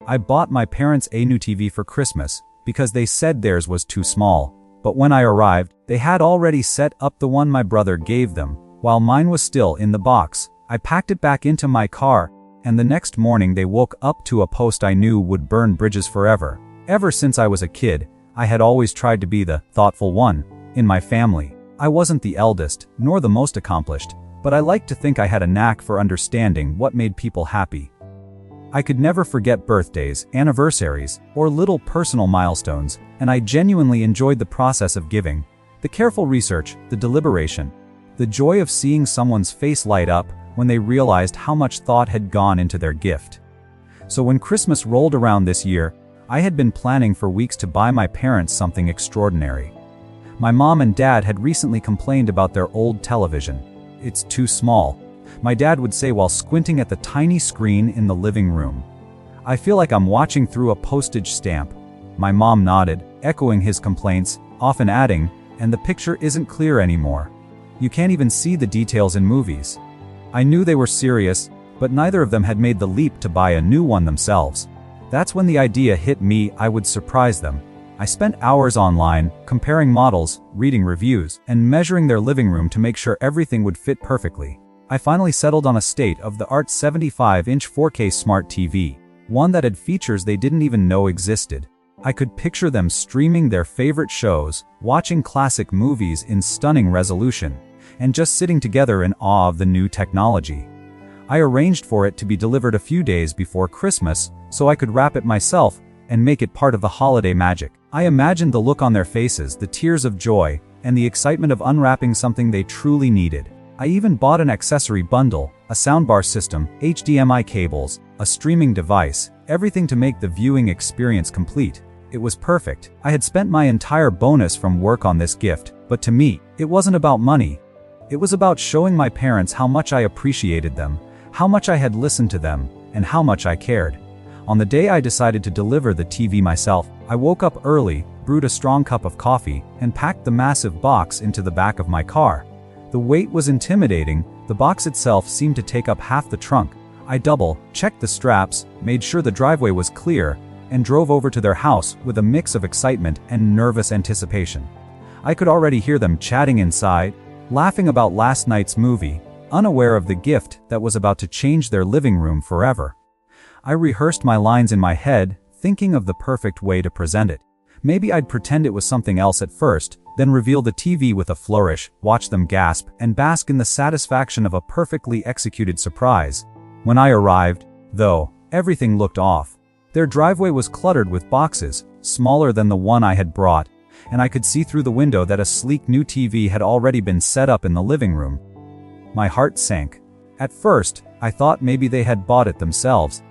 I bought my parents a new TV for Christmas because they said theirs was too small, but when I arrived, they had already set up the one my brother gave them, while mine was still in the box. I packed it back into my car, and the next morning they woke up to a post I knew would burn bridges forever. Ever since I was a kid, I had always tried to be the thoughtful one in my family. I wasn't the eldest, nor the most accomplished, but I liked to think I had a knack for understanding what made people happy. I could never forget birthdays, anniversaries, or little personal milestones, and I genuinely enjoyed the process of giving. The careful research, the deliberation, the joy of seeing someone's face light up when they realized how much thought had gone into their gift. So when Christmas rolled around this year, I had been planning for weeks to buy my parents something extraordinary. My mom and dad had recently complained about their old television. It's too small, my dad would say while squinting at the tiny screen in the living room. I feel like I'm watching through a postage stamp. My mom nodded, echoing his complaints, often adding, and the picture isn't clear anymore. You can't even see the details in movies. I knew they were serious, but neither of them had made the leap to buy a new one themselves. That's when the idea hit me I would surprise them. I spent hours online, comparing models, reading reviews, and measuring their living room to make sure everything would fit perfectly. I finally settled on a state-of-the-art 75-inch 4K smart TV, one that had features they didn't even know existed. I could picture them streaming their favorite shows, watching classic movies in stunning resolution, and just sitting together in awe of the new technology. I arranged for it to be delivered a few days before Christmas, so I could wrap it myself and make it part of the holiday magic. I imagined the look on their faces, the tears of joy, and the excitement of unwrapping something they truly needed. I even bought an accessory bundle, a soundbar system, HDMI cables, a streaming device, everything to make the viewing experience complete. It was perfect. I had spent my entire bonus from work on this gift, but to me, it wasn't about money. It was about showing my parents how much I appreciated them, how much I had listened to them, and how much I cared. On the day I decided to deliver the TV myself, I woke up early, brewed a strong cup of coffee, and packed the massive box into the back of my car. The weight was intimidating, the box itself seemed to take up half the trunk. I double-checked the straps, made sure the driveway was clear, and drove over to their house with a mix of excitement and nervous anticipation. I could already hear them chatting inside, laughing about last night's movie, unaware of the gift that was about to change their living room forever. I rehearsed my lines in my head, thinking of the perfect way to present it. Maybe I'd pretend it was something else at first, then reveal the TV with a flourish, watch them gasp, and bask in the satisfaction of a perfectly executed surprise. When I arrived, though, everything looked off. Their driveway was cluttered with boxes, smaller than the one I had brought, and I could see through the window that a sleek new TV had already been set up in the living room. My heart sank. At first, I thought maybe they had bought it themselves.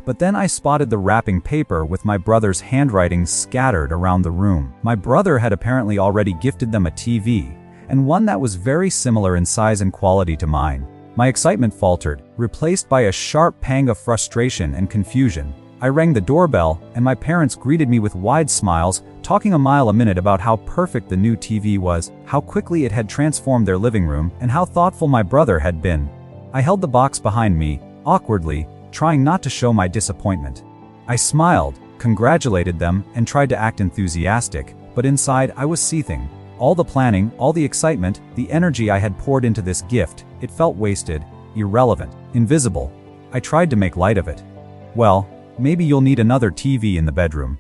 But then I spotted the wrapping paper with my brother's handwriting scattered around the room. My brother had apparently already gifted them a TV, and one that was very similar in size and quality to mine. My excitement faltered, replaced by a sharp pang of frustration and confusion. I rang the doorbell, and my parents greeted me with wide smiles, talking a mile a minute about how perfect the new TV was, how quickly it had transformed their living room, and how thoughtful my brother had been. I held the box behind me, awkwardly, trying not to show my disappointment. I smiled, congratulated them, and tried to act enthusiastic, but inside I was seething. All the planning, all the excitement, the energy I had poured into this gift, it felt wasted, irrelevant, invisible. I tried to make light of it. Well, maybe you'll need another TV in the bedroom,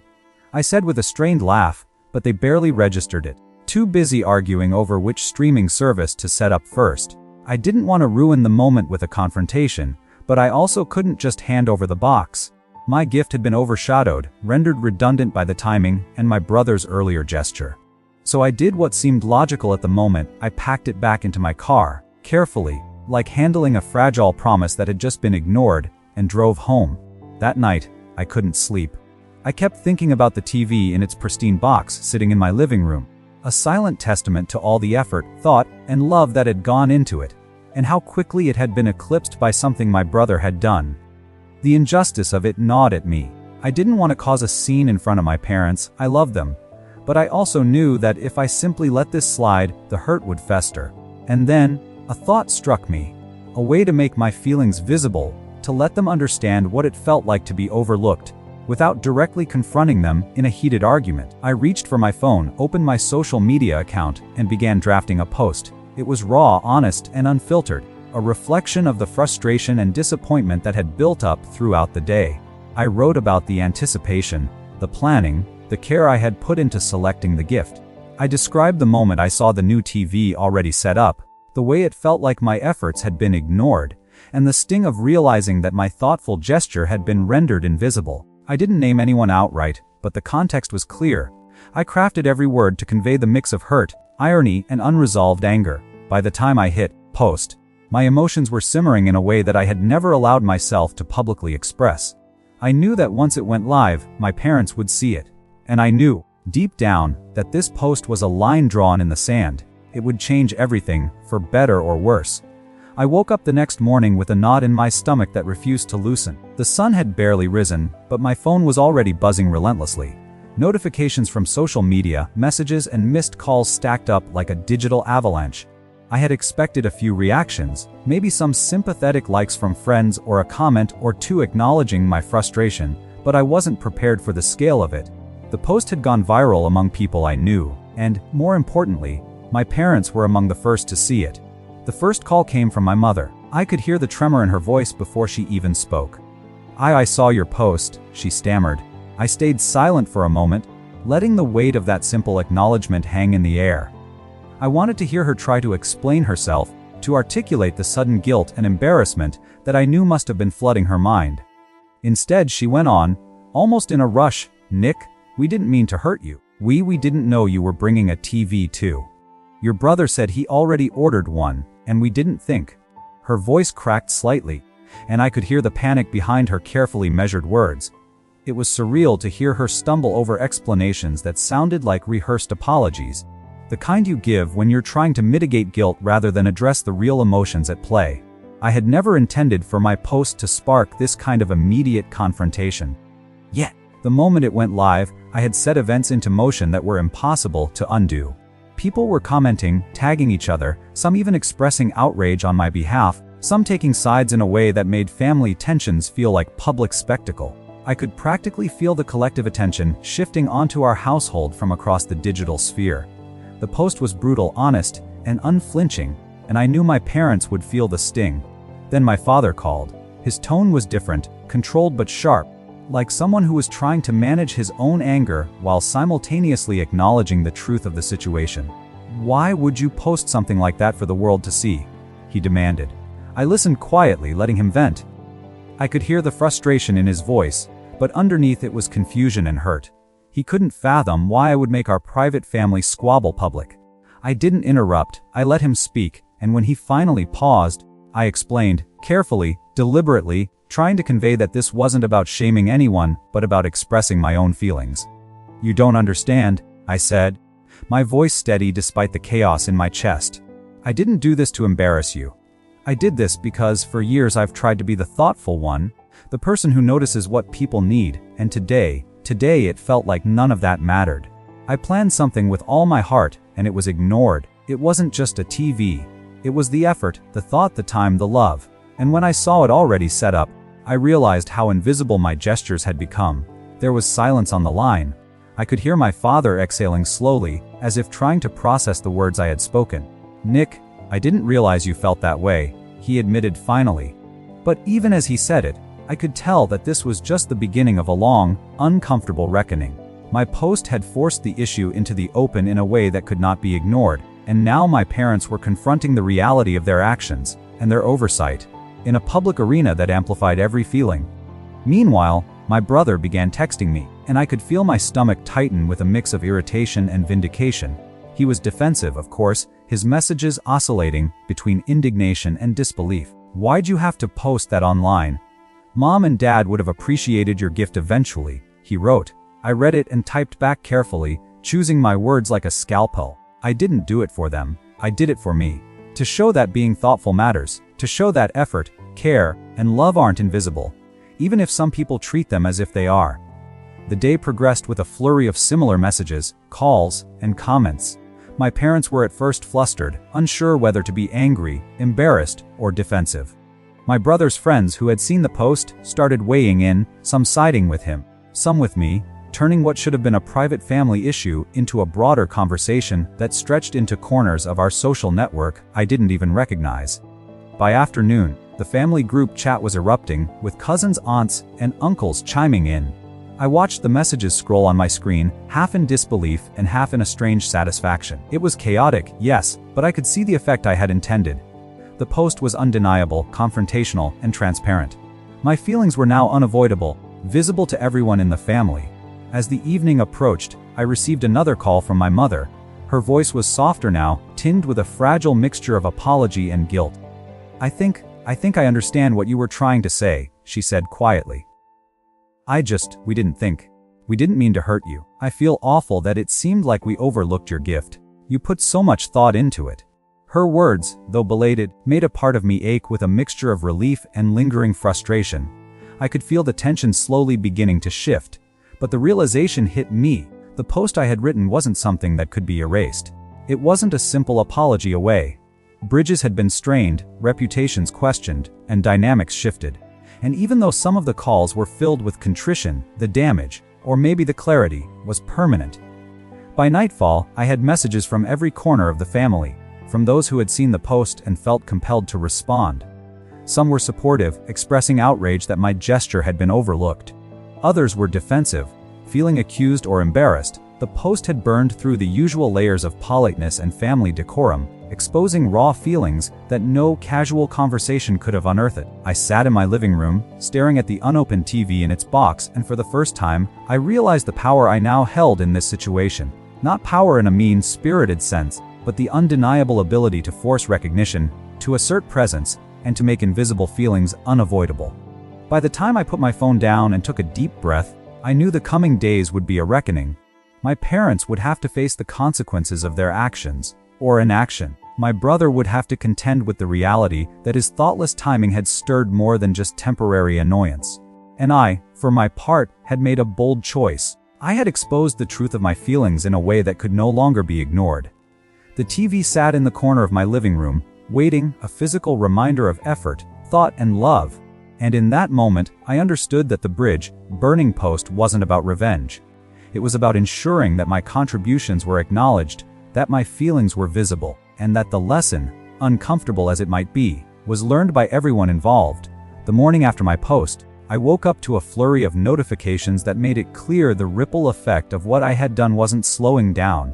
I said with a strained laugh, but they barely registered it, too busy arguing over which streaming service to set up first. I didn't want to ruin the moment with a confrontation, but I also couldn't just hand over the box. My gift had been overshadowed, rendered redundant by the timing and my brother's earlier gesture. So I did what seemed logical at the moment. I packed it back into my car, carefully, like handling a fragile promise that had just been ignored, and drove home. That night, I couldn't sleep. I kept thinking about the TV in its pristine box sitting in my living room, a silent testament to all the effort, thought, and love that had gone into it, and how quickly it had been eclipsed by something my brother had done. The injustice of it gnawed at me. I didn't want to cause a scene in front of my parents. I loved them. But I also knew that if I simply let this slide, the hurt would fester. And then, a thought struck me. A way to make my feelings visible, to let them understand what it felt like to be overlooked, without directly confronting them in a heated argument. I reached for my phone, opened my social media account, and began drafting a post. It was raw, honest, and unfiltered, a reflection of the frustration and disappointment that had built up throughout the day. I wrote about the anticipation, the planning, the care I had put into selecting the gift. I described the moment I saw the new TV already set up, the way it felt like my efforts had been ignored, and the sting of realizing that my thoughtful gesture had been rendered invisible. I didn't name anyone outright, but the context was clear. I crafted every word to convey the mix of hurt, irony, and unresolved anger. By the time I hit post, my emotions were simmering in a way that I had never allowed myself to publicly express. I knew that once it went live, my parents would see it. And I knew, deep down, that this post was a line drawn in the sand. It would change everything, for better or worse. I woke up the next morning with a knot in my stomach that refused to loosen. The sun had barely risen, but my phone was already buzzing relentlessly. Notifications from social media, messages, and missed calls stacked up like a digital avalanche. I had expected a few reactions, maybe some sympathetic likes from friends or a comment or two acknowledging my frustration, but I wasn't prepared for the scale of it. The post had gone viral among people I knew, and, more importantly, my parents were among the first to see it. The first call came from my mother. I could hear the tremor in her voice before she even spoke. I saw your post," she stammered. I stayed silent for a moment, letting the weight of that simple acknowledgement hang in the air. I wanted to hear her try to explain herself, to articulate the sudden guilt and embarrassment that I knew must have been flooding her mind. Instead, she went on, almost in a rush, "Nick, we didn't mean to hurt you. We didn't know you were bringing a TV too. Your brother said he already ordered one, and we didn't think." Her voice cracked slightly, and I could hear the panic behind her carefully measured words. It was surreal to hear her stumble over explanations that sounded like rehearsed apologies, the kind you give when you're trying to mitigate guilt rather than address the real emotions at play. I had never intended for my post to spark this kind of immediate confrontation. Yet, the moment it went live, I had set events into motion that were impossible to undo. People were commenting, tagging each other, some even expressing outrage on my behalf, some taking sides in a way that made family tensions feel like public spectacle. I could practically feel the collective attention shifting onto our household from across the digital sphere. The post was brutal, honest, and unflinching, and I knew my parents would feel the sting. Then my father called. His tone was different, controlled but sharp, like someone who was trying to manage his own anger while simultaneously acknowledging the truth of the situation. "Why would you post something like that for the world to see?" he demanded. I listened quietly, letting him vent. I could hear the frustration in his voice, but underneath it was confusion and hurt. He couldn't fathom why I would make our private family squabble public. I didn't interrupt, I let him speak, and when he finally paused, I explained, carefully, deliberately, trying to convey that this wasn't about shaming anyone, but about expressing my own feelings. "You don't understand," I said, my voice steady despite the chaos in my chest. "I didn't do this to embarrass you. I did this because for years I've tried to be the thoughtful one, the person who notices what people need, and today it felt like none of that mattered. I planned something with all my heart, and it was ignored. It wasn't just a TV. It was the effort, the thought, the time, the love. And when I saw it already set up, I realized how invisible my gestures had become. There was silence on the line. I could hear my father exhaling slowly, as if trying to process the words I had spoken. "Nick, I didn't realize you felt that way," he admitted finally. But even as he said it, I could tell that this was just the beginning of a long, uncomfortable reckoning. My post had forced the issue into the open in a way that could not be ignored, and now my parents were confronting the reality of their actions, and their oversight, in a public arena that amplified every feeling. Meanwhile, my brother began texting me, and I could feel my stomach tighten with a mix of irritation and vindication. He was defensive, of course, his messages oscillating between indignation and disbelief. "Why'd you have to post that online? Mom and Dad would have appreciated your gift eventually," he wrote. I read it and typed back carefully, choosing my words like a scalpel. "I didn't do it for them. I did it for me. To show that being thoughtful matters, to show that effort, care, and love aren't invisible, even if some people treat them as if they are." The day progressed with a flurry of similar messages, calls, and comments. My parents were at first flustered, unsure whether to be angry, embarrassed, or defensive. My brother's friends who had seen the post started weighing in, some siding with him. some with me, turning what should have been a private family issue into a broader conversation that stretched into corners of our social network I didn't even recognize. By afternoon, the family group chat was erupting, with cousins, aunts, and uncles chiming in. I watched the messages scroll on my screen, half in disbelief and half in a strange satisfaction. It was chaotic, yes, but I could see the effect I had intended. The post was undeniable, confrontational, and transparent. My feelings were now unavoidable, visible to everyone in the family. As the evening approached, I received another call from my mother. Her voice was softer now, tinged with a fragile mixture of apology and guilt. I think I understand what you were trying to say," she said quietly. We didn't mean to hurt you. I feel awful that it seemed like we overlooked your gift. You put so much thought into it." Her words, though belated, made a part of me ache with a mixture of relief and lingering frustration. I could feel the tension slowly beginning to shift. But the realization hit me. The post I had written wasn't something that could be erased. It wasn't a simple apology away. Bridges had been strained, reputations questioned, and dynamics shifted. And even though some of the calls were filled with contrition, the damage, or maybe the clarity, was permanent. By nightfall, I had messages from every corner of the family, from those who had seen the post and felt compelled to respond. Some were supportive, expressing outrage that my gesture had been overlooked. Others were defensive, feeling accused or embarrassed. The post had burned through the usual layers of politeness and family decorum, exposing raw feelings that no casual conversation could have unearthed. I sat in my living room, staring at the unopened TV in its box, and for the first time, I realized the power I now held in this situation. Not power in a mean-spirited sense, but the undeniable ability to force recognition, to assert presence, and to make invisible feelings unavoidable. By the time I put my phone down and took a deep breath, I knew the coming days would be a reckoning. My parents would have to face the consequences of their actions, or inaction. My brother would have to contend with the reality that his thoughtless timing had stirred more than just temporary annoyance. And I, for my part, had made a bold choice. I had exposed the truth of my feelings in a way that could no longer be ignored. The TV sat in the corner of my living room, waiting, a physical reminder of effort, thought, and love. And in that moment, I understood that the bridge, burning post wasn't about revenge. It was about ensuring that my contributions were acknowledged, that my feelings were visible, and that the lesson, uncomfortable as it might be, was learned by everyone involved. The morning after my post, I woke up to a flurry of notifications that made it clear the ripple effect of what I had done wasn't slowing down.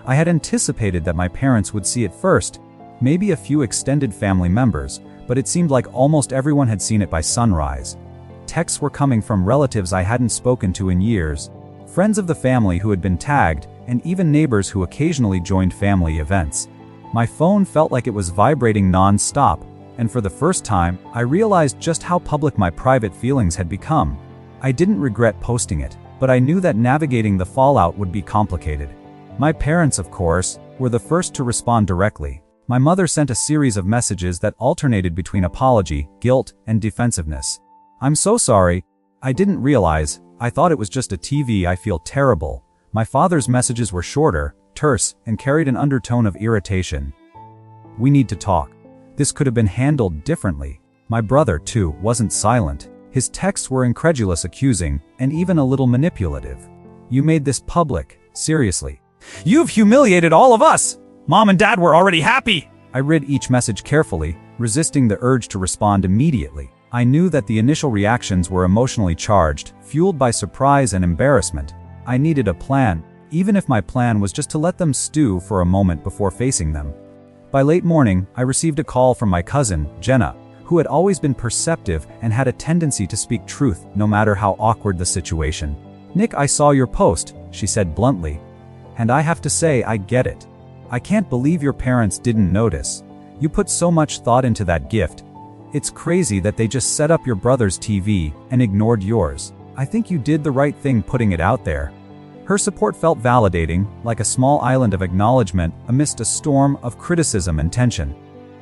I had anticipated that my parents would see it first, maybe a few extended family members, but it seemed like almost everyone had seen it by sunrise. Texts were coming from relatives I hadn't spoken to in years, friends of the family who had been tagged, and even neighbors who occasionally joined family events. My phone felt like it was vibrating non-stop, and for the first time, I realized just how public my private feelings had become. I didn't regret posting it, but I knew that navigating the fallout would be complicated. My parents, of course, were the first to respond directly. My mother sent a series of messages that alternated between apology, guilt, and defensiveness. "I'm so sorry. I didn't realize. I thought it was just a TV. I feel terrible." My father's messages were shorter, terse, and carried an undertone of irritation. "We need to talk. This could have been handled differently." My brother, too, wasn't silent. His texts were incredulous, accusing, and even a little manipulative. "You made this public. Seriously. You've humiliated all of us! Mom and Dad were already happy!" I read each message carefully, resisting the urge to respond immediately. I knew that the initial reactions were emotionally charged, fueled by surprise and embarrassment. I needed a plan, even if my plan was just to let them stew for a moment before facing them. By late morning, I received a call from my cousin, Jenna, who had always been perceptive and had a tendency to speak truth no matter how awkward the situation. "Nick, I saw your post," she said bluntly. "And I have to say I get it. I can't believe your parents didn't notice. You put so much thought into that gift. It's crazy that they just set up your brother's TV and ignored yours. I think you did the right thing putting it out there." Her support felt validating, like a small island of acknowledgement amidst a storm of criticism and tension.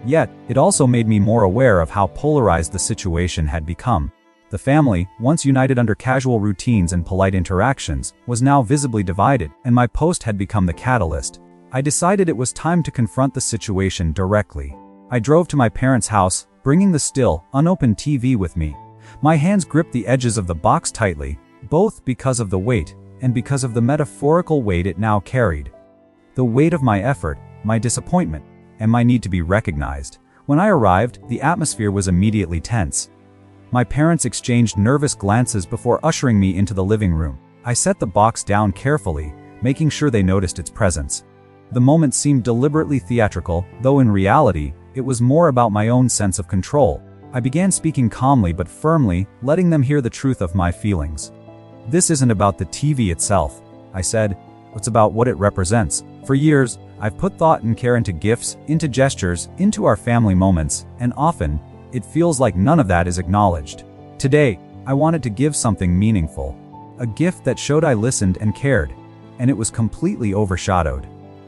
Yet, it also made me more aware of how polarized the situation had become. The family, once united under casual routines and polite interactions, was now visibly divided, and my post had become the catalyst. I decided it was time to confront the situation directly. I drove to my parents' house, bringing the still, unopened TV with me. My hands gripped the edges of the box tightly, both because of the weight and because of the metaphorical weight it now carried. The weight of my effort, my disappointment, and my need to be recognized. When I arrived, the atmosphere was immediately tense. My parents exchanged nervous glances before ushering me into the living room. I set the box down carefully, making sure they noticed its presence. The moment seemed deliberately theatrical, though in reality, it was more about my own sense of control. I began speaking calmly but firmly, letting them hear the truth of my feelings. "This isn't about the TV itself," I said. "It's about what it represents. For years, I've put thought and care into gifts, into gestures, into our family moments, and often, it feels like none of that is acknowledged. Today, I wanted to give something meaningful. A gift that showed I listened and cared, and it was completely overshadowed."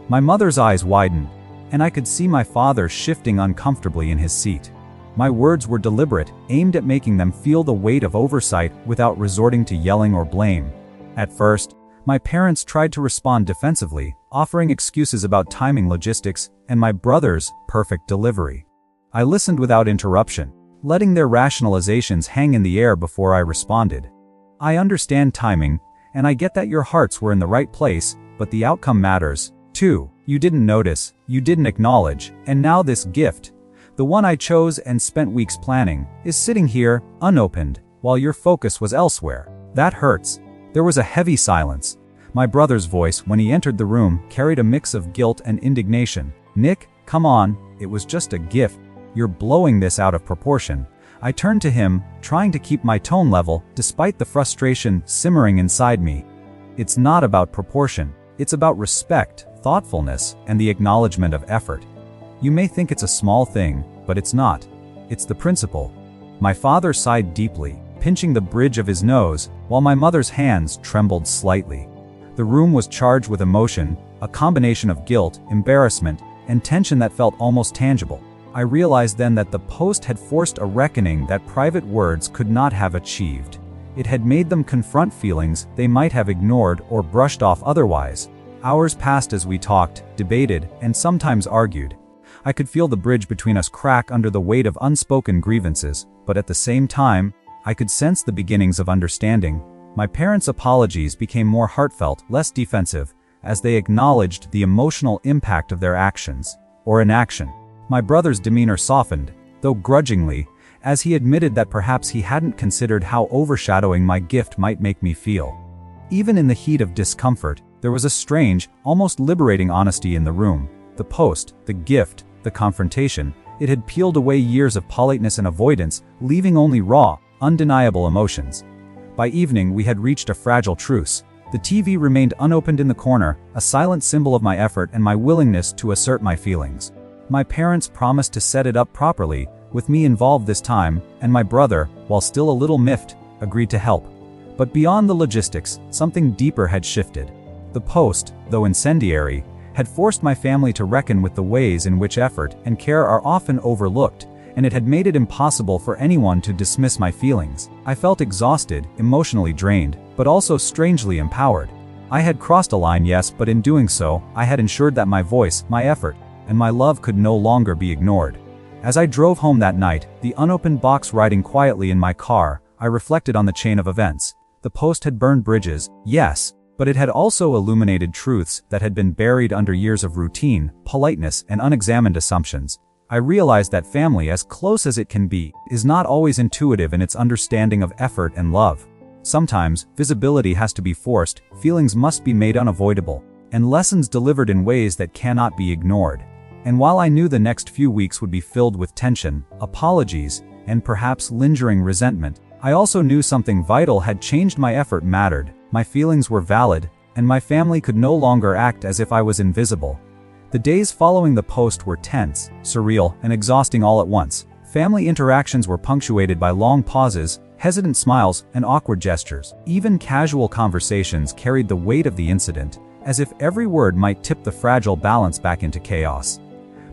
My mother's eyes widened, and I could see my father shifting uncomfortably in his seat. My words were deliberate, aimed at making them feel the weight of oversight without resorting to yelling or blame. At first, my parents tried to respond defensively, offering excuses about timing logistics and my brother's perfect delivery. I listened without interruption, letting their rationalizations hang in the air before I responded. "I understand timing, and I get that your hearts were in the right place, but the outcome matters, too. You didn't notice, you didn't acknowledge, and now this gift, the one I chose and spent weeks planning, is sitting here, unopened, while your focus was elsewhere. That hurts." There was a heavy silence. My brother's voice, when he entered the room, carried a mix of guilt and indignation. "Nick, come on, it was just a gift. You're blowing this out of proportion." I turned to him, trying to keep my tone level, despite the frustration simmering inside me. "It's not about proportion. It's about respect, thoughtfulness, and the acknowledgement of effort. You may think it's a small thing, but it's not. It's the principle." My father sighed deeply, pinching the bridge of his nose, while my mother's hands trembled slightly. The room was charged with emotion, a combination of guilt, embarrassment, and tension that felt almost tangible. I realized then that the post had forced a reckoning that private words could not have achieved. It had made them confront feelings they might have ignored or brushed off otherwise. Hours passed as we talked, debated, and sometimes argued. I could feel the bridge between us crack under the weight of unspoken grievances, but at the same time, I could sense the beginnings of understanding. My parents' apologies became more heartfelt, less defensive, as they acknowledged the emotional impact of their actions, or inaction. My brother's demeanor softened, though grudgingly, as he admitted that perhaps he hadn't considered how overshadowing my gift might make me feel. Even in the heat of discomfort, there was a strange, almost liberating honesty in the room. The post, the gift, the confrontation, it had peeled away years of politeness and avoidance, leaving only raw, undeniable emotions. By evening, we had reached a fragile truce. The TV remained unopened in the corner, a silent symbol of my effort and my willingness to assert my feelings. My parents promised to set it up properly, with me involved this time, and my brother, while still a little miffed, agreed to help. But beyond the logistics, something deeper had shifted. The post, though incendiary, had forced my family to reckon with the ways in which effort and care are often overlooked, and it had made it impossible for anyone to dismiss my feelings. I felt exhausted, emotionally drained, but also strangely empowered. I had crossed a line, yes, but in doing so, I had ensured that my voice, my effort, and my love could no longer be ignored. As I drove home that night, the unopened box riding quietly in my car, I reflected on the chain of events. The post had burned bridges, yes, but it had also illuminated truths that had been buried under years of routine, politeness, and unexamined assumptions. I realized that family, as close as it can be, is not always intuitive in its understanding of effort and love. Sometimes, visibility has to be forced, feelings must be made unavoidable, and lessons delivered in ways that cannot be ignored. And while I knew the next few weeks would be filled with tension, apologies, and perhaps lingering resentment, I also knew something vital had changed. My effort mattered, my feelings were valid, and my family could no longer act as if I was invisible. The days following the post were tense, surreal, and exhausting all at once. Family interactions were punctuated by long pauses, hesitant smiles, and awkward gestures. Even casual conversations carried the weight of the incident, as if every word might tip the fragile balance back into chaos.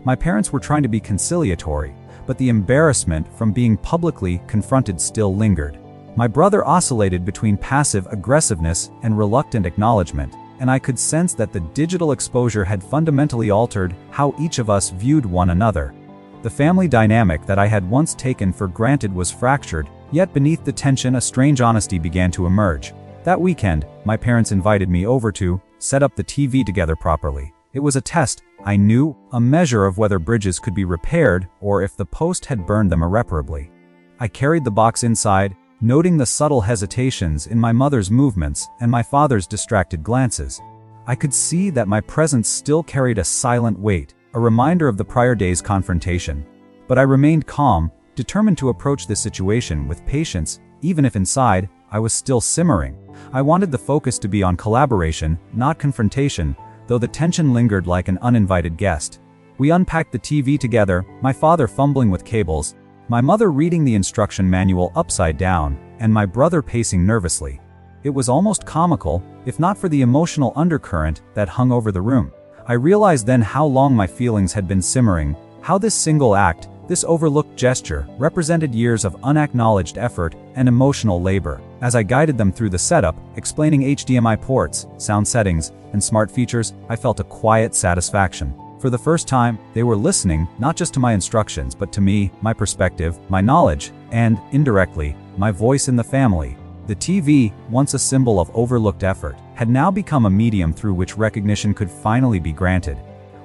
My parents were trying to be conciliatory, but the embarrassment from being publicly confronted still lingered. My brother oscillated between passive aggressiveness and reluctant acknowledgement, and I could sense that the digital exposure had fundamentally altered how each of us viewed one another. The family dynamic that I had once taken for granted was fractured, yet beneath the tension a strange honesty began to emerge. That weekend, my parents invited me over to set up the TV together properly. It was a test, I knew, a measure of whether bridges could be repaired or if the post had burned them irreparably. I carried the box inside, noting the subtle hesitations in my mother's movements and my father's distracted glances. I could see that my presence still carried a silent weight, a reminder of the prior day's confrontation. But I remained calm, determined to approach this situation with patience, even if inside, I was still simmering. I wanted the focus to be on collaboration, not confrontation, though the tension lingered like an uninvited guest. We unpacked the TV together, my father fumbling with cables, my mother reading the instruction manual upside down, and my brother pacing nervously. It was almost comical, if not for the emotional undercurrent that hung over the room. I realized then how long my feelings had been simmering, how this single act, this overlooked gesture, represented years of unacknowledged effort and emotional labor. As I guided them through the setup, explaining HDMI ports, sound settings, and smart features, I felt a quiet satisfaction. For the first time, they were listening, not just to my instructions, but to me, my perspective, my knowledge, and, indirectly, my voice in the family. The TV, once a symbol of overlooked effort, had now become a medium through which recognition could finally be granted.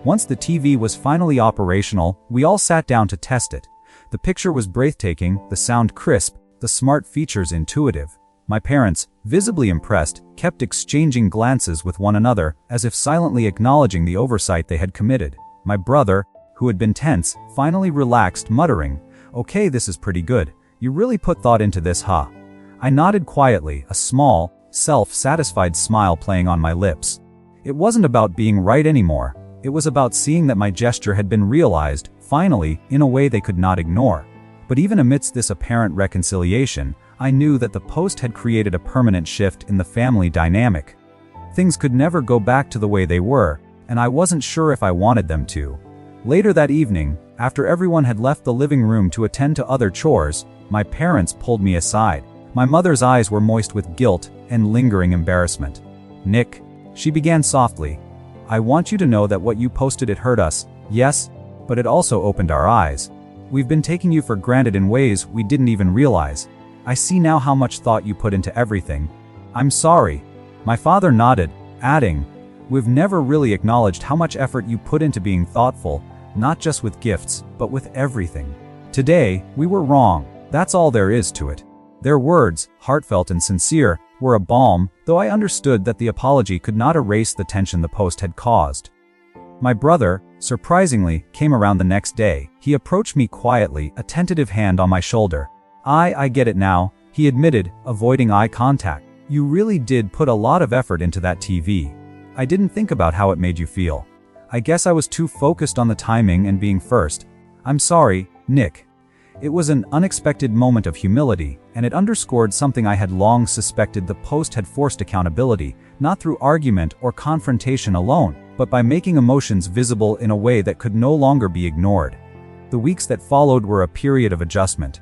Once the TV was finally operational, we all sat down to test it. The picture was breathtaking, the sound crisp, the smart features intuitive. My parents, visibly impressed, kept exchanging glances with one another, as if silently acknowledging the oversight they had committed. My brother, who had been tense, finally relaxed, muttering, "Okay, this is pretty good. You really put thought into this, huh?" I nodded quietly, a small, self-satisfied smile playing on my lips. It wasn't about being right anymore. It was about seeing that my gesture had been realized, finally, in a way they could not ignore. But even amidst this apparent reconciliation, I knew that the post had created a permanent shift in the family dynamic. Things could never go back to the way they were, and I wasn't sure if I wanted them to. Later that evening, after everyone had left the living room to attend to other chores, my parents pulled me aside. My mother's eyes were moist with guilt and lingering embarrassment. "Nick," she began softly, "I want you to know that what you posted, it hurt us, yes, but it also opened our eyes. We've been taking you for granted in ways we didn't even realize. I see now how much thought you put into everything. I'm sorry." My father nodded, adding, "We've never really acknowledged how much effort you put into being thoughtful, not just with gifts, but with everything. Today, we were wrong. That's all there is to it." Their words, heartfelt and sincere, were a balm, though I understood that the apology could not erase the tension the post had caused. My brother, surprisingly, came around the next day. He approached me quietly, a tentative hand on my shoulder. I get it now," he admitted, avoiding eye contact. "You really did put a lot of effort into that TV. I didn't think about how it made you feel. I guess I was too focused on the timing and being first. I'm sorry, Nick." It was an unexpected moment of humility, and it underscored something I had long suspected: the post had forced accountability, not through argument or confrontation alone, but by making emotions visible in a way that could no longer be ignored. The weeks that followed were a period of adjustment.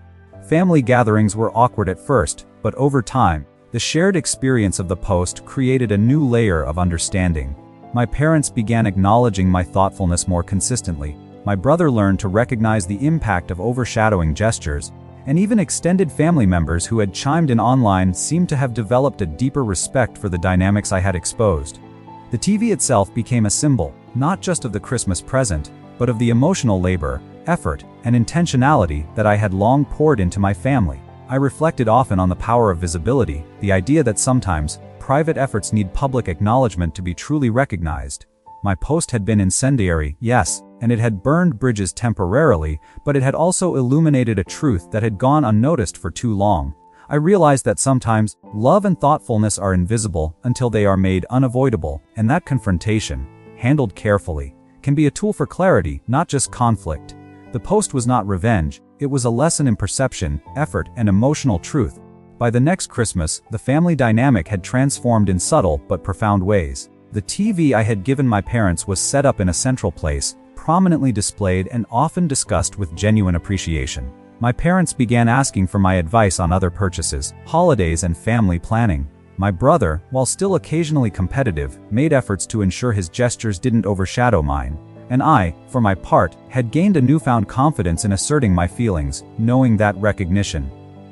Family gatherings were awkward at first, but over time, the shared experience of the post created a new layer of understanding. My parents began acknowledging my thoughtfulness more consistently. My brother learned to recognize the impact of overshadowing gestures, and even extended family members who had chimed in online seemed to have developed a deeper respect for the dynamics I had exposed. The TV itself became a symbol, not just of the Christmas present, but of the emotional labor, effort, and intentionality that I had long poured into my family. I reflected often on the power of visibility, the idea that sometimes, private efforts need public acknowledgement to be truly recognized. My post had been incendiary, yes, and it had burned bridges temporarily, but it had also illuminated a truth that had gone unnoticed for too long. I realized that sometimes, love and thoughtfulness are invisible until they are made unavoidable, and that confrontation, handled carefully, can be a tool for clarity, not just conflict. The post was not revenge, it was a lesson in perception, effort, and emotional truth. By the next Christmas, the family dynamic had transformed in subtle but profound ways. The TV I had given my parents was set up in a central place, prominently displayed and often discussed with genuine appreciation. My parents began asking for my advice on other purchases, holidays, and family planning. My brother, while still occasionally competitive, made efforts to ensure his gestures didn't overshadow mine. And I, for my part, had gained a newfound confidence in asserting my feelings, knowing that recognition,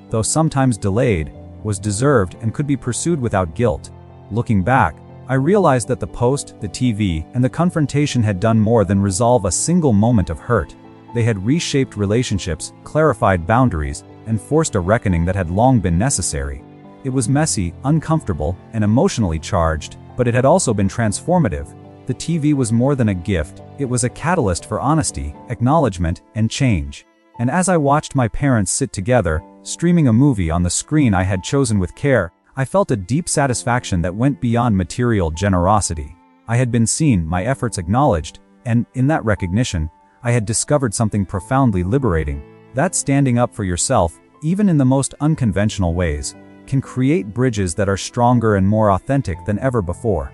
though sometimes delayed, was deserved and could be pursued without guilt. Looking back, I realized that the post, the TV, and the confrontation had done more than resolve a single moment of hurt. They had reshaped relationships, clarified boundaries, and forced a reckoning that had long been necessary. It was messy, uncomfortable, and emotionally charged, but it had also been transformative. The TV was more than a gift, it was a catalyst for honesty, acknowledgement, and change. And as I watched my parents sit together, streaming a movie on the screen I had chosen with care, I felt a deep satisfaction that went beyond material generosity. I had been seen, my efforts acknowledged, and, in that recognition, I had discovered something profoundly liberating. That standing up for yourself, even in the most unconventional ways, can create bridges that are stronger and more authentic than ever before.